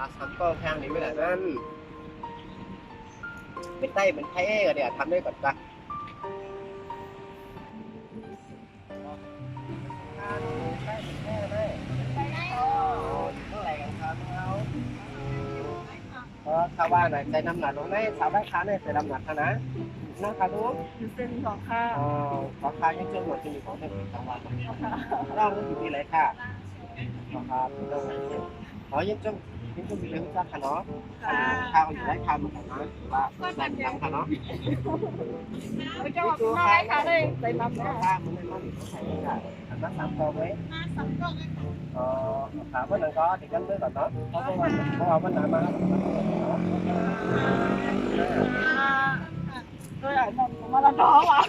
าทำก็แพงนี้ไม่ได้นั่นเป็นไต้เป็นไทยก็เดี๋ยวทำได้ก่อนจ้ะใต้เป็นแค่ได้อยู่เท่าไหร่กันครับเราชาวบ้านใส่น้ำหนักลงได้สาวได้ค้าใส่น้ำหนักนะนะคะลูก อยู่เส้นของข้า ขอค้ายังเชื่อหัวที่มีของเด็กชาวบ้านเราอยู่ที่ไหนค่ะขอค้าเป็นเรื่องยังจะมีเรื่องจ้าค่ะเนาะข้าวอยู่ได้ทำกันนะว่าแรงทำค่ะเนาะ ไม่ชอบน้อยค่ะเลยใส่น้ำ ข้าวมันไม่มันใส่ได้อันนั้น3 กล่องไหมถามว่านั่นก็ติดกันด้วยก่อนเนาะเพราะว่ามันนานมาแล้วด้วยอ่ะนั่นมาละท้องอ่ะ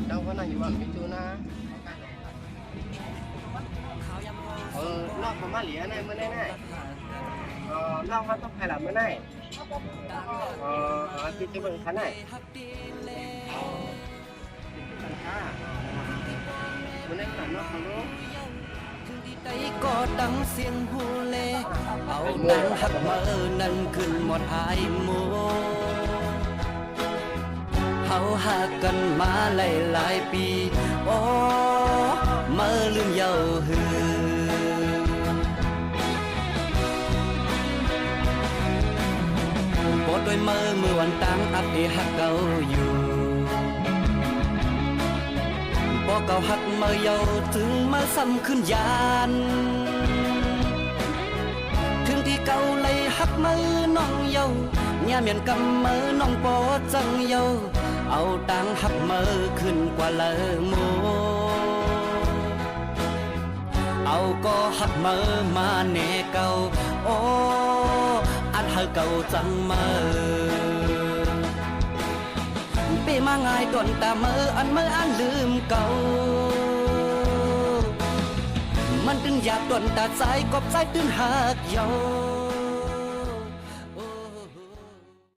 đâu có này mà cái chú na lo có má lía này mới này lo có tóc hay là mới này cái chú bằng khán này mới này là nó không đúng ก็ดังเสียงฮูเลเอาดังหักเมื่อนั้นขึ้นหมดหายโมเฮาหากันมาหลายปีโอ้เมื่อลืมเยาหือบดด้วยมือวันตั้งอัปเดหักเก่าอยู่บ่เก่าหักเมื่อเยาถึงมาซ้ำขึ้นยานถึงที่เก่าเลยหักมือน้องเยาย่าเมียนกำมือน้องปอจังเยาเอาตังหักมือขึ้นกว่าเลอโมเอาก็หักมือมาแน่เก่าโอ้อันหักเก่าจังมือไปมาง่ายต้นตามืออันลืมเก่ามันตึงอยากต้นตาใจกบใจตึงหักเยา